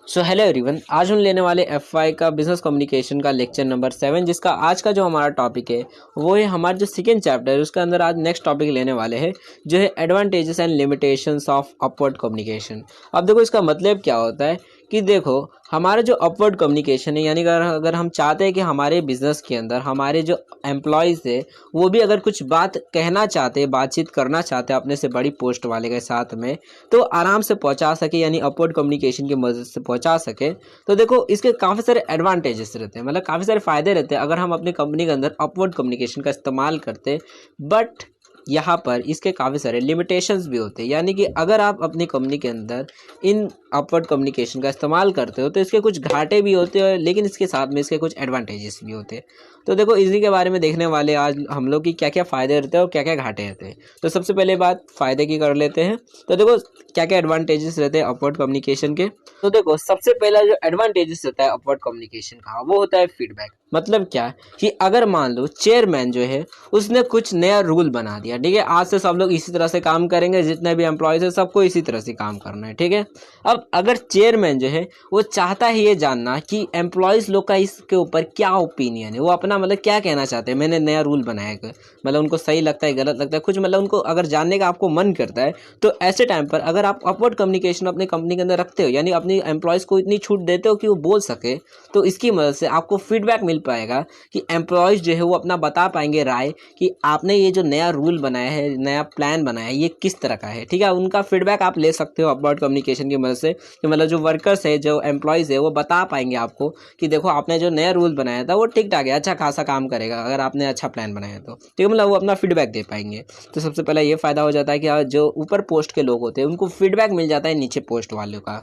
So hello everyone, आज हम लेने वाले एफवाई का बिजनेस कम्युनिकेशन का लेक्चर नंबर 7, जिसका आज का जो हमारा टॉपिक है वो है हमारा जो सेकेंड चैप्टर है उसके अंदर आज नेक्स्ट टॉपिक लेने वाले हैं जो है advantages and limitations of upward communication. अब देखो इसका मतलब क्या होता है कि देखो हमारा जो अपवर्ड कम्युनिकेशन है, यानी अगर हम चाहते हैं कि हमारे बिजनेस के अंदर हमारे जो एम्प्लॉयज़ है वो भी अगर कुछ बात कहना चाहते हैं, बातचीत करना चाहते हैं अपने से बड़ी पोस्ट वाले के साथ में, तो आराम से पहुंचा सके, यानी अपवर्ड कम्युनिकेशन की मदद से पहुंचा सके। तो देखो इसके काफ़ी सारे एडवांटेजेस रहते हैं, मतलब काफ़ी सारे फ़ायदे रहते हैं अगर हम अपनी कंपनी के अंदर अपवर्ड कम्युनिकेशन का इस्तेमाल करते। बट यहाँ पर इसके काफ़ी सारे लिमिटेशंस भी होते हैं, यानी कि अगर आप अपनी कंपनी के अंदर इन अपवर्ड कम्युनिकेशन का इस्तेमाल करते हो तो इसके कुछ घाटे भी होते हैं, लेकिन इसके साथ में इसके कुछ एडवांटेजेस भी होते हैं। तो देखो इसी के बारे में देखने वाले आज हम लोग की क्या क्या फ़ायदे रहते हैं और क्या क्या घाटे रहते हैं। तो सबसे पहले बात फ़ायदे की कर लेते हैं। तो देखो क्या क्या एडवांटेजेस रहते हैं अपवर्ड कम्युनिकेशन के। तो देखो सबसे पहला जो एडवांटेजेस रहता है अपवर्ड कम्युनिकेशन का वो होता है फीडबैक। मतलब क्या कि अगर मान लो चेयरमैन जो है उसने कुछ नया रूल बना दिया, ठीक है, आज से सब लोग इसी तरह से काम करेंगे, जितने भी एम्प्लॉयज़ है सबको इसी तरह से काम करना है, ठीक है। अब अगर चेयरमैन जो है वो चाहता है ये जानना कि एम्प्लॉयज़ लोग का इसके ऊपर क्या ओपिनियन है, वो अपना मतलब क्या कहना चाहते हैं, मैंने नया रूल बनाया है, मतलब उनको सही लगता है, गलत लगता है, कुछ मतलब उनको अगर जानने का आपको मन करता है, तो ऐसे टाइम पर अगर आप अपवर्ड कम्युनिकेशन अपनी कंपनी के अंदर रखते हो, यानी अपनी एम्प्लॉयज़ को इतनी छूट देते हो कि वो बोल सके, तो इसकी मदद से आपको फीडबैक मिल पाएगा कि एम्प्लॉयज़ जो है वो अपना बता पाएंगे राय कि आपने ये जो नया रूल बनाया है, नया प्लान बनाया है, ये किस तरह का है, ठीक है। उनका फीडबैक आप ले सकते हो अपवर्ड कम्युनिकेशन की मदद से कि मतलब जो वर्कर्स है, जो एम्प्लॉयज़ है, वो बता पाएंगे आपको कि देखो आपने जो नया रूल बनाया था वो ठीक ठाक है, अच्छा खासा काम करेगा अगर आपने अच्छा प्लान बनाया तो, ठीक है, मतलब वो अपना फीडबैक दे पाएंगे। तो सबसे पहला ये फ़ायदा हो जाता है कि जो ऊपर पोस्ट के लोग होते हैं उनको फीडबैक मिल जाता है नीचे पोस्ट वालों का।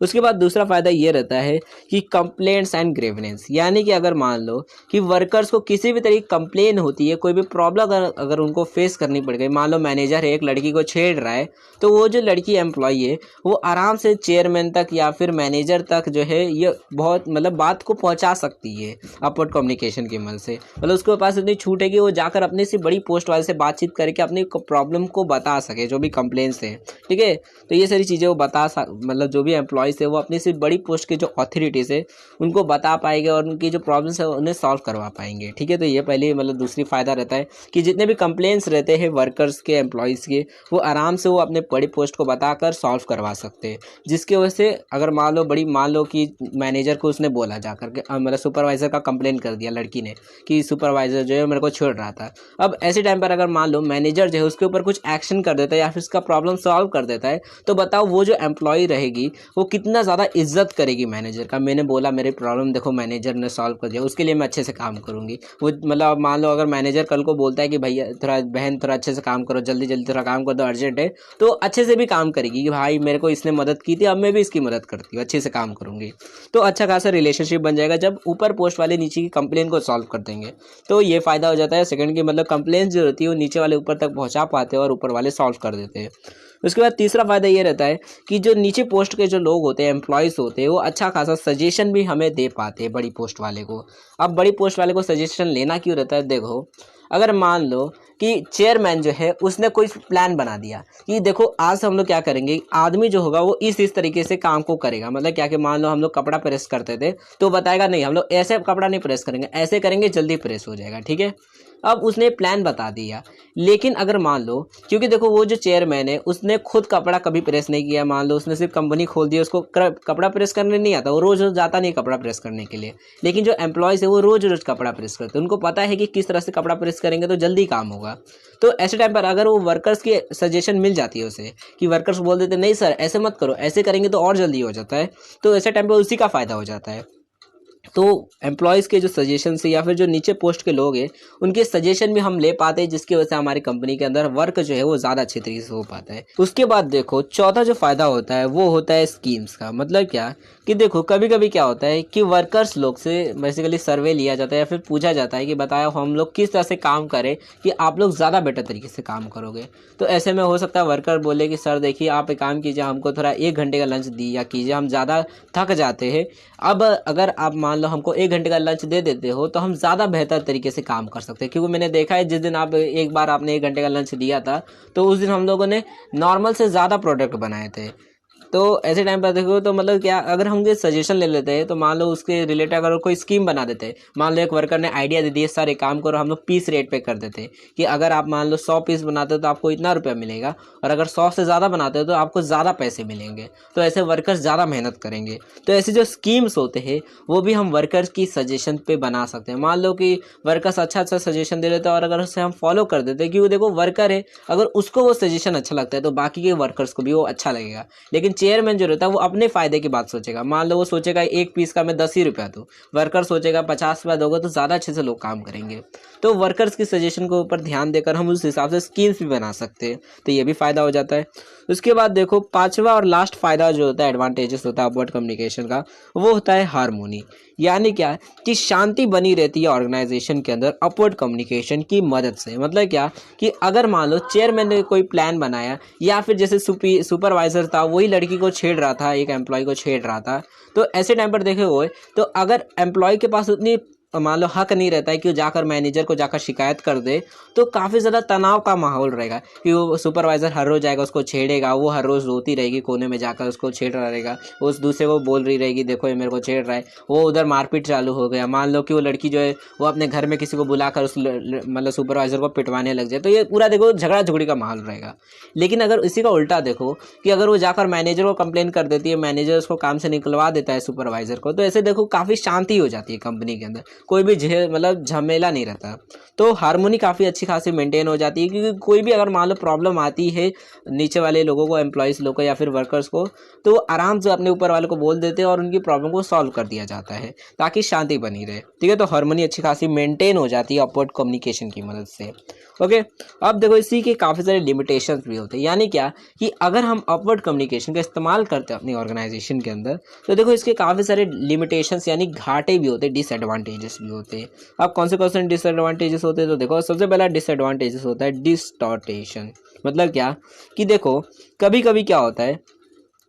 उसके बाद दूसरा फ़ायदा ये रहता है कि कंप्लेंट्स एंड ग्रीवेंस, यानी कि अगर मान लो कि वर्कर्स को किसी भी तरह की कंप्लेन होती है, कोई भी प्रॉब्लम अगर उनको फेस करनी पड़ गई, मान लो मैनेजर है एक लड़की को छेड़ रहा है, तो वो जो लड़की एम्प्लॉय है वो आराम से चेयरमैन तक या फिर मैनेजर तक जो है ये बहुत मतलब बात को पहुंचा सकती है अपवर्ड कम्युनिकेशन की मदद से। मतलब उसके पास इतनी छूट है कि वो जाकर अपने से बड़ी पोस्ट वाले से बातचीत करके अपनी प्रॉब्लम को बता सके, जो भी कंप्लेंट्स है, ठीक है। तो ये सारी चीज़ें वो मतलब जो भी एम्प्लॉयज़ है वो अपनी से बड़ी पोस्ट के जो अथॉरिटीज़ है उनको बता पाएंगे और उनकी जो प्रॉब्लम्स है उन्हें सॉल्व करवा पाएंगे, ठीक है। तो ये पहले मतलब दूसरी फ़ायदा रहता है कि जितने भी कंप्लेंट्स रहते हैं वर्कर्स के, एम्प्लॉयज़ के, वो आराम से वो अपने बड़ी पोस्ट को बताकर सॉल्व करवा सकते हैं, जिसकी वजह से अगर मान लो कि मैनेजर को उसने बोला जाकर के मतलब सुपरवाइज़र का कंप्लेन कर दिया लड़की ने कि सुपरवाइज़र जो है मेरे को छेड़ रहा था। अब ऐसे टाइम पर अगर मान लो मैनेजर जो है उसके ऊपर कुछ एक्शन कर देता है या फिर उसका प्रॉब्लम सॉल्व कर देता है, तो बताओ वो जो एम्प्लॉय रहेगी वो कितना ज़्यादा इज्जत करेगी मैनेजर का। मैंने बोला मेरे प्रॉब्लम देखो मैनेजर ने सॉल्व कर दिया, उसके लिए मैं अच्छे से काम करूँगी। वो मतलब मान लो अगर मैनेजर कल को बोलता है कि भैया थोड़ा बहन थोड़ा अच्छे से काम करो, जल्दी जल्दी थोड़ा काम कर दो, अर्जेंट है, तो अच्छे से भी काम करेगी कि भाई मेरे को इसने मदद की थी, अब मैं भी इसकी मदद करती हूँ, अच्छे से काम करूँगी। तो अच्छा खासा रिलेशनशिप बन जाएगा जब ऊपर पोस्ट वाले नीचे की कंप्लेन को सॉल्व कर देंगे। तो ये फ़ायदा हो जाता है सेकंड की, मतलब कंप्लेन जो होती है वो नीचे वाले ऊपर तक पहुँचा पाते हैं और ऊपर वाले सॉल्व कर देते हैं। उसके बाद तीसरा फ़ायदा ये रहता है कि जो नीचे पोस्ट के जो लोग होते हैं, एम्प्लॉयज़ होते हैं, वो अच्छा खासा सजेशन भी हमें दे पाते हैं बड़ी पोस्ट वाले को। अब बड़ी पोस्ट वाले को सजेशन लेना क्यों रहता है, देखो अगर मान लो कि चेयरमैन जो है उसने कोई प्लान बना दिया कि देखो आज हम लोग क्या करेंगे, आदमी जो होगा वो इस तरीके से काम को करेगा, मतलब क्या कि मान लो हम लोग कपड़ा प्रेस करते थे तो बताएगा नहीं हम लोग ऐसे कपड़ा नहीं प्रेस करेंगे, ऐसे करेंगे जल्दी प्रेस हो जाएगा, ठीक है। अब उसने प्लान बता दिया, लेकिन अगर मान लो क्योंकि देखो वो जो चेयरमैन है उसने खुद कपड़ा कभी प्रेस नहीं किया, मान लो उसने सिर्फ कंपनी खोल दी, उसको कपड़ा प्रेस करने नहीं आता, वो रोज़ रोज़ जाता नहीं कपड़ा प्रेस करने के लिए, लेकिन जो एम्प्लॉयज़ है वो रोज़ रोज़ कपड़ा प्रेस करते हैं, उनको पता है कि किस तरह से कपड़ा प्रेस करेंगे तो जल्दी काम होगा। तो ऐसे टाइम पर अगर वो वर्कर्स की सजेशन मिल जाती है उसे कि वर्कर्स बोल देते नहीं सर ऐसे मत करो, ऐसे करेंगे तो और जल्दी हो जाता है, तो ऐसे टाइम पर उसी का फ़ायदा हो जाता है। तो एम्प्लॉयज़ के जो सजेशन से या फिर जो नीचे पोस्ट के लोग हैं उनके सजेशन भी हम ले पाते हैं, जिसकी वजह से हमारी कंपनी के अंदर वर्क जो है वो ज़्यादा अच्छे तरीके से हो पाता है। उसके बाद देखो चौथा जो फ़ायदा होता है वो होता है स्कीम्स का। मतलब क्या कि देखो कभी कभी क्या होता है कि वर्कर्स लोग से बेसिकली सर्वे लिया जाता है या फिर पूछा जाता है कि बताओ हम लोग किस तरह से काम करें कि आप लोग ज़्यादा बेटर तरीके से काम करोगे। तो ऐसे में हो सकता है वर्कर बोले कि सर देखिए आप एक काम कीजिए, हमको थोड़ा 1 घंटे का लंच दिया कीजिए, हम ज़्यादा थक जाते हैं। अब अगर आप मान लो हमको 1 घंटे का लंच दे देते हो तो हम ज़्यादा बेहतर तरीके से काम कर सकते हैं, क्योंकि मैंने देखा है जिस दिन आप एक बार आपने 1 घंटे का लंच दिया था तो उस दिन हम लोगों ने नॉर्मल से ज़्यादा प्रोडक्ट बनाए थे। तो ऐसे टाइम पर देखो तो मतलब क्या, अगर हम ये सजेशन ले लेते हैं तो मान लो उसके रिलेटेड अगर कोई स्कीम बना देते हैं, मान लो एक वर्कर ने आइडिया दे दिया सर एक काम करो हम लोग पीस रेट पे कर देते हैं कि अगर आप मान लो 100 पीस बनाते हो तो आपको इतना रुपया मिलेगा, और अगर 100 से ज़्यादा बनाते हो तो आपको ज़्यादा पैसे मिलेंगे, तो ऐसे वर्कर्स ज़्यादा मेहनत करेंगे। तो ऐसे जो स्कीम्स होते हैं वो भी हम वर्कर्स की सजेशन पे बना सकते हैं। मान लो कि वर्कर्स अच्छा सजेशन दे देते हैं और अगर उससे हम फॉलो कर देते हैं, क्योंकि देखो वर्कर है, अगर उसको वो सजेशन अच्छा लगता है तो बाकी के वर्कर्स को भी वो अच्छा लगेगा। लेकिन चेयरमैन जो रहता है वो अपने फायदे की बात सोचेगा। मान लो वो सोचेगा एक पीस का मैं 10 ही रुपया दूँ, वर्कर सोचेगा 50 रुपया दोगे तो ज़्यादा अच्छे से लोग काम करेंगे। तो वर्कर्स की सजेशन के ऊपर ध्यान देकर हम उस हिसाब से स्कीम्स भी बना सकते हैं, तो ये भी फ़ायदा हो जाता है। उसके बाद देखो पांचवा और लास्ट फ़ायदा जो होता है, एडवांटेजेस होता है अपवर्ड कम्युनिकेशन का, वो होता है हार्मोनी। यानी क्या कि शांति बनी रहती है ऑर्गेनाइजेशन के अंदर अपवर्ड कम्युनिकेशन की मदद से। मतलब क्या कि अगर मान लो चेयरमैन ने कोई प्लान बनाया या फिर जैसे सुपरवाइजर था वही लड़की को छेड़ रहा था, एक एम्प्लॉय को छेड़ रहा था, तो ऐसे टाइम पर देखे हुए तो अगर एम्प्लॉय के पास उतनी मान लो हक नहीं रहता है कि वो जाकर मैनेजर को जाकर शिकायत कर दे, तो काफ़ी ज़्यादा तनाव का माहौल रहेगा कि वो सुपरवाइज़र हर रोज़ आएगा उसको छेड़ेगा, वो हर रोज़ रोती रहेगी कोने में जाकर उसको छेड़ रहा रहेगा, उस दूसरे को बोल रही रहेगी देखो ये मेरे को छेड़ रहा है, वो उधर मारपीट चालू हो गया। मान लो कि वो लड़की जो है वो अपने घर में किसी को बुलाकर उस मतलब सुपरवाइज़र को पिटवाने लग जाए, तो ये पूरा देखो झगड़ा झुगड़ी का माहौल रहेगा। लेकिन अगर इसी का उल्टा देखो कि अगर वो जाकर मैनेजर को कंप्लेन कर देती है, मैनेजर उसको काम से निकलवा देता है सुपरवाइज़र को, तो ऐसे देखो काफ़ी शांति हो जाती है कंपनी के अंदर, कोई भी मतलब झमेला नहीं रहता। तो हार्मोनी काफ़ी अच्छी खासी मेंटेन हो जाती है, क्योंकि कोई भी अगर मान लो प्रॉब्लम आती है नीचे वाले लोगों को, एम्प्लॉयज़ लोगों को या फिर वर्कर्स को, तो वो आराम से अपने ऊपर वाले को बोल देते हैं और उनकी प्रॉब्लम को सॉल्व कर दिया जाता है ताकि शांति बनी रहे। ठीक है, तो हार्मोनी अच्छी खासी मेंटेन हो जाती है अपवर्ड कम्युनिकेशन की मदद से। ओके, अब देखो इसी के काफ़ी सारे लिमिटेशंस भी होते हैं। यानी क्या कि अगर हम अपवर्ड कम्युनिकेशन का इस्तेमाल करते हैं अपनी ऑर्गेनाइजेशन के अंदर, तो देखो इसके काफ़ी सारे लिमिटेशंस यानी घाटे भी होते हैं, डिसएडवांटेजेस भी होते हैं। अब कौन से डिसएडवांटेजेस होते हैं, तो देखो सबसे पहला डिसएडवांटेजेस होता है डिस्टॉर्टेशन। मतलब क्या कि देखो कभी कभी क्या होता है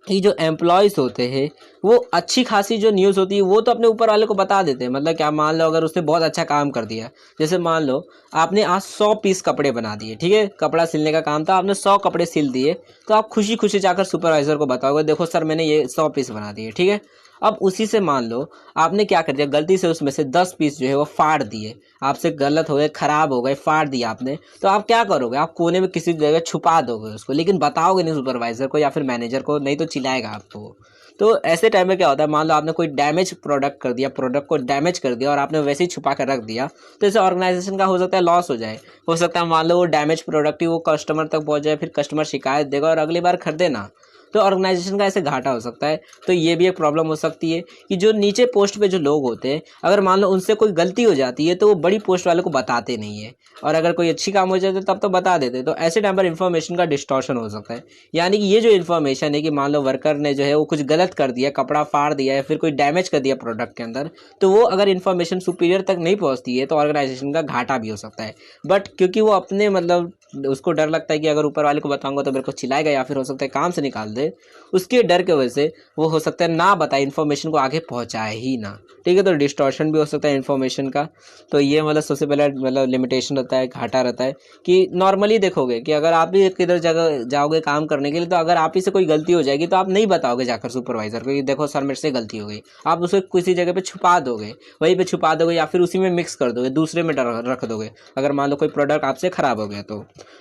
कि जो एम्प्लॉयज़ होते हैं वो अच्छी खासी जो न्यूज़ होती है वो तो अपने ऊपर वाले को बता देते हैं। मतलब क्या, मान लो अगर उसने बहुत अच्छा काम कर दिया, जैसे मान लो आपने आज 100 पीस कपड़े बना दिए, ठीक है, कपड़ा सिलने का काम था, आपने 100 कपड़े सिल दिए, तो आप खुशी खुशी जाकर सुपरवाइज़र को बताओगे देखो सर मैंने ये 100 पीस बना दिए, ठीक है। अब उसी से मान लो आपने क्या कर दिया, गलती से उसमें से 10 पीस जो है वो फाड़ दिए, आपसे गलत हो गए, ख़राब हो गए, फाड़ दिया आपने, तो आप क्या करोगे, आप कोने में किसी जगह छुपा दोगे उसको, लेकिन बताओगे नहीं सुपरवाइज़र को या फिर मैनेजर को, नहीं तो चिल्लाएगा आपको। तो ऐसे टाइम में क्या होता है, मान लो आपने कोई डैमेज प्रोडक्ट कर दिया, प्रोडक्ट को डैमेज कर दिया और आपने वैसे ही छुपा कर रख दिया, तो इसे ऑर्गेनाइजेशन का हो सकता है लॉस हो जाए। हो सकता है मान लो वो डैमेज प्रोडक्ट ही वो कस्टमर तक पहुंच जाए, फिर कस्टमर शिकायत देगा और अगली बार खरीदे ना, तो ऑर्गेनाइजेशन का ऐसे घाटा हो सकता है। तो ये भी एक प्रॉब्लम हो सकती है कि जो नीचे पोस्ट पे जो लोग होते हैं, अगर मान लो उनसे कोई गलती हो जाती है तो वो बड़ी पोस्ट वाले को बताते नहीं है, और अगर कोई अच्छी काम हो जाए तब तो बता देते, तो ऐसे टाइम पर इन्फॉर्मेशन का डिस्टॉर्शन हो सकता है। यानी कि ये जो इन्फॉर्मेशन है कि मान लो वर्कर ने जो है वो कुछ गलत कर दिया, कपड़ा फाड़ दिया या फिर कोई डैमेज कर दिया प्रोडक्ट के अंदर, तो वो अगर इन्फॉर्मेशन सुपीरियर तक नहीं पहुँचती है तो ऑर्गेनाइजेशन का घाटा भी हो सकता है। बट क्योंकि वो अपने मतलब उसको डर लगता है कि अगर ऊपर वाले को बताऊंगा तो मेरे को चिल्लाएगा या फिर हो सकता है काम से निकाल दे, उसके डर के वजह से वो हो सकता है ना बताए, इन्फॉर्मेशन को आगे पहुंचाए ही ना। ठीक है, तो डिस्टॉर्शन भी हो सकता है इन्फॉर्मेशन का। तो ये मतलब सबसे पहला मतलब लिमिटेशन रहता है, घाटा रहता है कि नॉर्मली देखोगे कि अगर आप भी किधर जगह जाओगे काम करने के लिए, तो अगर आप ही से कोई गलती हो जाएगी तो आप नहीं बताओगे जाकर सुपरवाइजर को कि देखो सर मेरे से गलती हो गई, आप उसे किसी जगह पे छुपा दोगे, वहीं पे छुपा दोगे या फिर उसी में मिक्स कर दोगे, दूसरे में रख दोगे, अगर मान लो कोई प्रोडक्ट आपसे ख़राब हो गया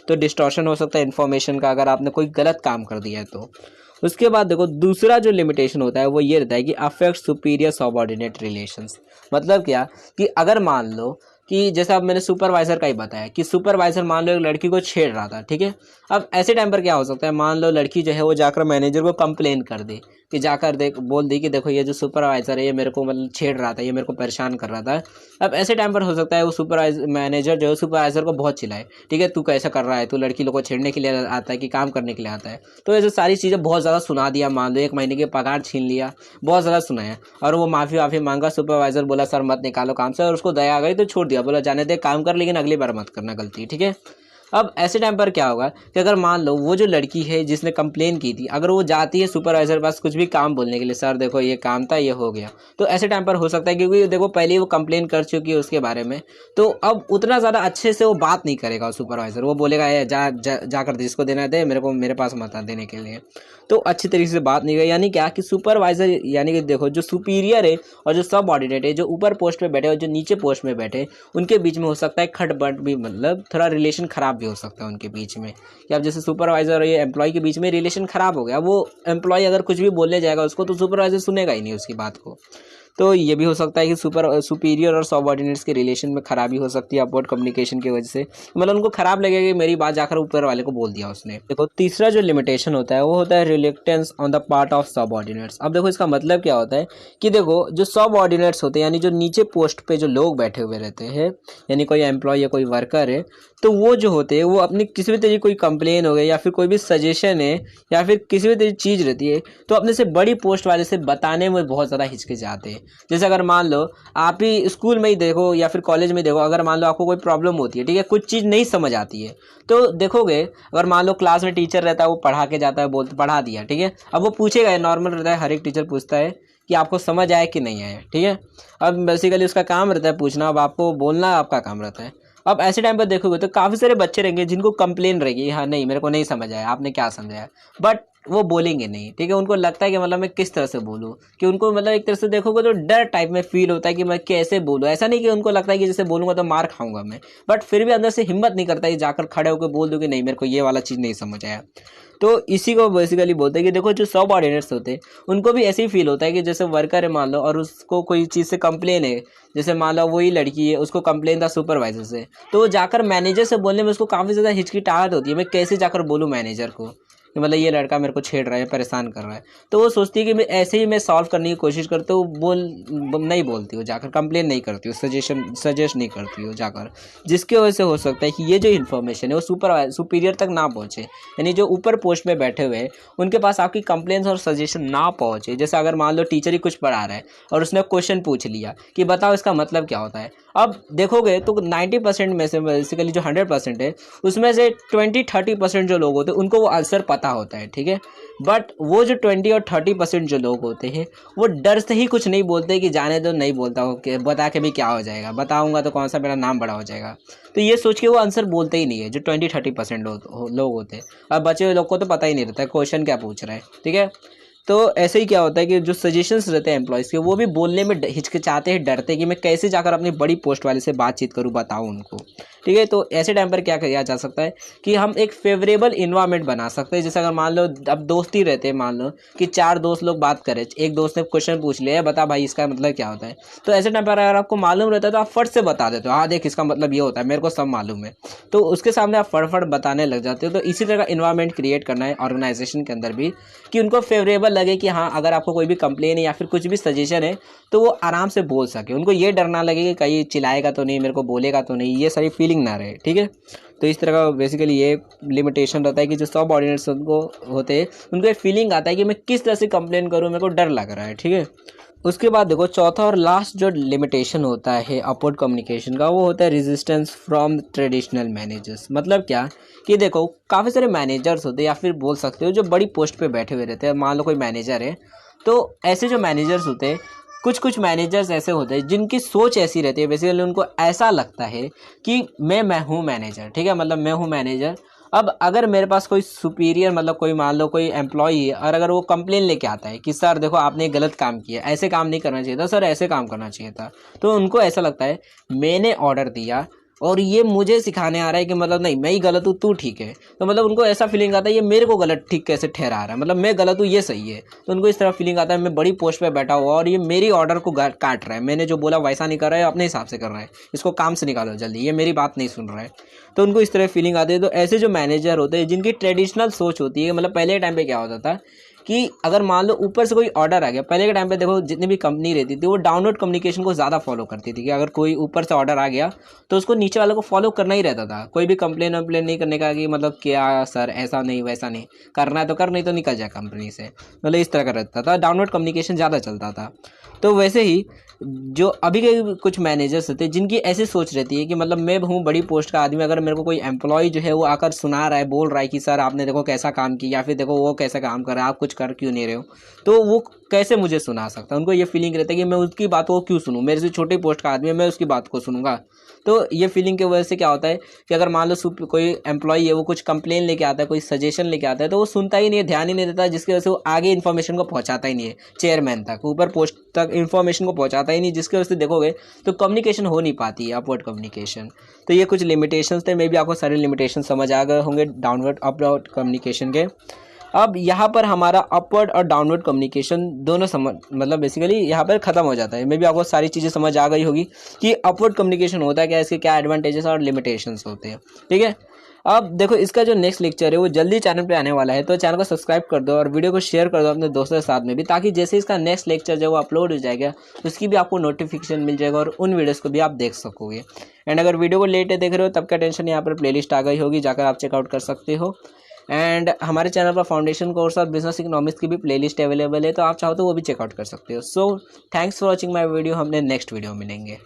तो डिस्टॉर्शन हो सकता है इन्फॉर्मेशन का अगर आपने कोई गलत काम कर दिया है तो। उसके बाद देखो दूसरा जो लिमिटेशन होता है वो ये रहता है कि अफेक्ट सुपीरियर सबऑर्डिनेट रिलेशंस। मतलब क्या कि अगर मान लो कि जैसा अब मैंने सुपरवाइजर का ही बताया कि सुपरवाइजर मान लो एक लड़की को छेड़ रहा था, ठीक है। अब ऐसे टाइम पर क्या हो सकता है, मान लो लड़की जो है वो जाकर मैनेजर को कंप्लेन कर दे कि जाकर बोल दी कि देखो ये जो सुपरवाइजर है ये मेरे को मतलब छेड़ रहा था, ये मेरे को परेशान कर रहा था। अब ऐसे टाइम पर हो सकता है वो मैनेजर जो है सुपरवाइजर को बहुत चिल्लाए, ठीक है तू कैसा कर रहा है, तू लड़की लोग को छेड़ने के लिए आता है कि काम करने के लिए आता है। तो ऐसे सारी चीज़ें बहुत ज़्यादा सुना दिया, मान लो 1 महीने की पगार छीन लिया, बहुत ज़्यादा सुनाया, और वो माफ़ी मांगा, सुपरवाइजर बोला सर मत निकालो काम से, और उसको दया आ गई तो छोड़ दिया, बोला जाने दे काम कर लेकिन अगली बार मत करना गलती, ठीक है। अब ऐसे टाइम पर क्या होगा कि अगर मान लो वो जो लड़की है जिसने कंप्लेन की थी, अगर वो जाती है सुपरवाइजर के पास कुछ भी काम बोलने के लिए, सर देखो ये काम था, ये हो गया, तो ऐसे टाइम पर हो सकता है क्योंकि देखो पहले ही वो कंप्लेन कर चुकी है उसके बारे में, तो अब उतना ज़्यादा अच्छे से वो बात नहीं करेगा सुपरवाइजर। वो बोलेगा ए जाकर जिसको देना दे, मेरे पास मत आ देने के लिए। तो अच्छी तरीके से बात नहीं करेगा। यानी क्या कि सुपरवाइजर यानी कि देखो जो सुपीरियर है और जो सब ऑर्डिनेट है, जो ऊपर पोस्ट पे बैठे और जो नीचे पोस्ट में बैठे, उनके बीच में हो सकता है खटपट भी, मतलब थोड़ा रिलेशन खराब भी हो सकता है उनके बीच में। कि अब जैसे सुपरवाइजर और ये एम्प्लॉय के बीच में रिलेशन खराब हो गया, वो एम्प्लॉय अगर कुछ भी बोलने जाएगा उसको, तो सुपरवाइजर सुनेगा ही नहीं उसकी बात को। तो ये भी हो सकता है कि सुपीरियर और सबऑर्डिनेट्स के रिलेशन में खराबी हो सकती है अपवर्ड कम्युनिकेशन की वजह से। मतलब उनको खराब लगेगा कि मेरी बात जाकर ऊपर वाले को बोल दिया उसने। देखो तीसरा जो लिमिटेशन होता है वो होता है reluctance on the part of subordinates. अब देखो इसका मतलब क्या होता है कि देखो जो सबऑर्डिनेट्स होते हैं यानी जो नीचे पोस्ट पे जो लोग बैठे हुए रहते हैं, यानी कोई एम्प्लॉय या कोई वर्कर है, तो वो जो होते हैं वो अपनी किसी भी तरीके कोई कंप्लेन हो गई या फिर कोई भी सजेशन है या फिर किसी भी तरीके चीज़ रहती है, तो अपने से बड़ी पोस्ट वाले से बताने में बहुत ज़्यादा हिचकिचाते हैं। जैसे अगर मान लो आप ही स्कूल में ही देखो या फिर कॉलेज में देखो, अगर मान लो आपको कोई प्रॉब्लम होती है, ठीक है, कुछ चीज़ नहीं समझ आती है, तो देखोगे अगर मान लो क्लास में टीचर रहता है, वो पढ़ा के जाता है, बोलते पढ़ा दिया, ठीक है, अब वो पूछेगा, नॉर्मल रहता है, हर एक टीचर पूछता है कि आपको समझ आया कि नहीं आया, ठीक है। अब बेसिकली उसका काम रहता है पूछना, अब आपको बोलना आपका काम रहता है। अब ऐसे टाइम पर देखोगे तो काफ़ी सारे बच्चे रहेंगे जिनको कंप्लेन रहेगी, हाँ नहीं मेरे को नहीं समझ आया, आपने क्या समझाया, बट वो बोलेंगे नहीं, ठीक है। उनको लगता है कि मतलब मैं किस तरह से बोलूँ, कि उनको मतलब एक तरह से देखोगे तो डर टाइप में फील होता है कि मैं कैसे बोलूँ। ऐसा नहीं कि उनको लगता है कि जैसे बोलूँगा तो मार खाऊंगा मैं, बट फिर भी अंदर से हिम्मत नहीं करता कि जाकर खड़े होकर बोल दूँ कि नहीं मेरे को ये वाला चीज़ नहीं समझ आया। तो इसी को बेसिकली बोलते हैं कि देखो जो सब ऑर्डिनेट्स होते हैं उनको भी ऐसे ही फील होता है कि जैसे वर्कर है मान लो और उसको कोई चीज़ से कंप्लेन है, जैसे मान लो वही लड़की है उसको कंप्लेन था सुपरवाइजर से, तो वो जाकर मैनेजर से बोलने में उसको काफ़ी ज़्यादा हिचकिचाहट होती है, मैं कैसे जाकर बोलूँ मैनेजर को कि मतलब ये लड़का मेरे को छेड़ रहा है, परेशान कर रहा है। तो वो सोचती है कि मैं ऐसे ही मैं सॉल्व करने की कोशिश करती हूँ, नहीं बोलती हूँ जाकर, कंप्लेन नहीं करती हूँ, सजेस्ट नहीं करती हूँ जाकर, जिसकी वजह से हो सकता है कि ये जो इन्फॉर्मेशन है वो सुपीरियर तक ना पहुँचे, यानी जो ऊपर पोस्ट में बैठे हुए हैं उनके पास आपकी कंप्लेंट्स और सजेशन ना पहुँचे। जैसे अगर मान लो टीचर ही कुछ पढ़ा रहा है और उसने क्वेश्चन पूछ लिया कि बताओ इसका मतलब क्या होता है, अब देखोगे तो 90% में से बेसिकली जो 100% है उसमें से 20-30% जो लोग होते हैं उनको वो आंसर पता होता है, ठीक है। बट वो जो 20 और 30% जो लोग होते हैं वो डर से ही कुछ नहीं बोलते कि जाने दो, नहीं बोलता हूँ कि बता के भी क्या हो जाएगा, बताऊँगा तो कौन सा मेरा नाम बड़ा हो जाएगा, तो ये सोच के वो आंसर बोलते ही नहीं है। जो 20-30% लोग होते हैं, अब बचे हुए लोग को तो पता ही नहीं रहता है क्वेश्चन क्या पूछ रहा है, ठीक है। तो ऐसे ही क्या होता है कि जो सजेशंस रहते हैं एम्प्लॉयज़ के, वो भी बोलने में हिचकिचाते हैं, डरते हैं कि मैं कैसे जाकर अपनी बड़ी पोस्ट वाले से बातचीत करूँ, बताऊँ उनको, ठीक है। तो ऐसे टाइम पर क्या किया जा सकता है कि हम एक फेवरेबल इन्वायरमेंट बना सकते हैं। जैसे अगर मान लो अब दोस्ती रहते हैं, मान लो कि 4 दोस्त लोग बात करें, एक दोस्त ने क्वेश्चन पूछ लिया, बता भाई इसका मतलब क्या होता है, तो ऐसे टाइम पर अगर आपको मालूम रहता है तो आप फट से बता देते हो, हाँ देख इसका मतलब ये होता है, मेरे को सब मालूम है, तो उसके सामने आप फट बताने लग जाते हो। तो इसी तरह का इन्वायरमेंट क्रिएट करना है ऑर्गेनाइजेशन के अंदर भी, कि उनको फेवरेबल लगे कि हाँ अगर आपको कोई भी कंप्लेन है या फिर कुछ भी सजेशन है तो वो आराम से बोल सके, उनको ये डर ना लगे कि कहीं चिल्लाएगा तो नहीं, मेरे को बोलेगा तो नहीं, ये सारी फीलिंग ना रहे, ठीक है। तो इस तरह का बेसिकली ये लिमिटेशन रहता है कि जो सब ऑर्डिनेट्स उनको होते हैं उनको एक फीलिंग आता है कि मैं किस तरह से कंप्लेन करूँ, मेरे को डर लग रहा है, ठीक है। उसके बाद देखो चौथा और लास्ट जो लिमिटेशन होता है अपवर्ड कम्युनिकेशन का, वो होता है रेजिस्टेंस फ्रॉम ट्रेडिशनल मैनेजर्स। मतलब क्या कि देखो काफ़ी सारे मैनेजर्स होते हैं या फिर बोल सकते हो जो बड़ी पोस्ट पे बैठे हुए रहते हैं, मान लो कोई मैनेजर है, तो ऐसे जो मैनेजर्स होते हैं, कुछ मैनेजर्स ऐसे होते हैं जिनकी सोच ऐसी रहती है, बेसिकली उनको ऐसा लगता है कि मैं हूँ मैनेजर, ठीक है, मतलब मैं हूँ मैनेजर। अब अगर मेरे पास कोई सुपीरियर मतलब कोई मान लो कोई एम्प्लॉई है और अगर वो कंप्लेन लेके आता है कि सर देखो आपने गलत काम किया, ऐसे काम नहीं करना चाहिए था सर, ऐसे काम करना चाहिए था, तो उनको ऐसा लगता है मैंने ऑर्डर दिया और ये मुझे सिखाने आ रहा है कि मतलब नहीं मैं ही गलत हूँ तू ठीक है, तो मतलब उनको ऐसा फीलिंग आता है ये मेरे को गलत ठीक कैसे ठहरा रहा है, मतलब मैं गलत हूँ ये सही है, तो उनको इस तरह फीलिंग आता है मैं बड़ी पोस्ट पे बैठा हुआ और ये मेरी ऑर्डर को काट रहा है, मैंने जो बोला वैसा नहीं कर रहा है, अपने हिसाब से कर रहा है, इसको काम से निकालो जल्दी, ये मेरी बात नहीं सुन रहा है, तो उनको इस तरह फीलिंग आती है। तो ऐसे जो मैनेजर होते हैं जिनकी ट्रेडिशनल सोच होती है, मतलब पहले के टाइम पे क्या होता था कि अगर मान लो ऊपर से कोई ऑर्डर आ गया, पहले के टाइम पे देखो जितनी भी कंपनी रहती थी वो डाउनलोड कम्युनिकेशन को ज़्यादा फॉलो करती थी, कि अगर कोई ऊपर से ऑर्डर आ गया तो उसको नीचे वालों को फॉलो करना ही रहता था, कोई भी कंप्लेन वम्प्लेन नहीं करने का कि मतलब क्या सर ऐसा नहीं वैसा नहीं करना है तो कर, नहीं तो निकल जाए कंपनी से, मतलब इस तरह का रहता था, डाउनलोड कम्युनिकेशन ज़्यादा चलता था। तो वैसे ही जो अभी के कुछ मैनेजर्स होते हैं जिनकी ऐसी सोच रहती है कि मतलब मैं हूँ बड़ी पोस्ट का आदमी, अगर मेरे को कोई एम्प्लॉय जो है वो आकर सुना रहा है, बोल रहा है कि सर आपने देखो कैसा काम किया, या फिर देखो वो कैसा काम कर रहा है, आप कुछ कर क्यों नहीं रहे हो, तो वो कैसे मुझे सुना सकता है। उनको ये फीलिंग रहता है कि मैं उसकी बात को क्यों सुनूँ, मेरे से छोटी पोस्ट का आदमी है, मैं उसकी बात को सुनूंगा। तो ये फीलिंग की वजह से क्या होता है कि अगर मान लो कोई एम्प्लॉई है, वो कुछ कंप्लेन लेके आता है, कोई सजेशन लेके आता है, तो वो सुनता ही नहीं है, ध्यान ही नहीं देता, जिसकी वजह से वो आगे इन्फॉर्मेशन को पहुंचाता ही नहीं है, चेयरमैन तक, ऊपर पोस्ट तक इन्फॉर्मेशन को पहुंचाता ही नहीं, जिसकी वजह से देखोगे तो कम्युनिकेशन हो नहीं पाती है, अपवर्ड कम्युनिकेशन। तो ये कुछ लिमिटेशंस थे, मे बी आपको सारे लिमिटेशन समझ आ गए होंगे डाउनवर्ड अपवर्ड कम्युनिकेशन के। अब यहाँ पर हमारा अपवर्ड और डाउनवर्ड कम्युनिकेशन दोनों मतलब बेसिकली यहाँ पर ख़त्म हो जाता है। मे बी आपको सारी चीज़ें समझ आ गई होगी कि अपवर्ड कम्युनिकेशन होता है क्या, इसके क्या एडवांटेजेस और लिमिटेशंस होते हैं। ठीक है, अब देखो इसका जो नेक्स्ट लेक्चर है वो जल्दी चैनल पे आने वाला है, तो चैनल को सब्सक्राइब कर दो और वीडियो को शेयर कर दो अपने दोस्तों के साथ में भी, ताकि जैसे इसका नेक्स्ट लेक्चर जो वो अपलोड हो जाएगा तो उसकी भी आपको नोटिफिकेशन मिल जाएगा और उन वीडियोज़ को भी आप देख सकोगे। एंड अगर वीडियो को लेट देख रहे हो तब का टेंशन, यहाँ पर प्लेलिस्ट आ गई होगी, जाकर आप चेकआउट कर सकते हो। एंड हमारे चैनल पर फाउंडेशन कोर्स और बिजनेस इकोनॉमिक्स की भी प्लेलिस्ट अवेलेबल है, तो आप चाहो तो वो भी चेकआउट कर सकते हो। So thanks for watching my video, हमने नेक्स्ट वीडियो मिलेंगे।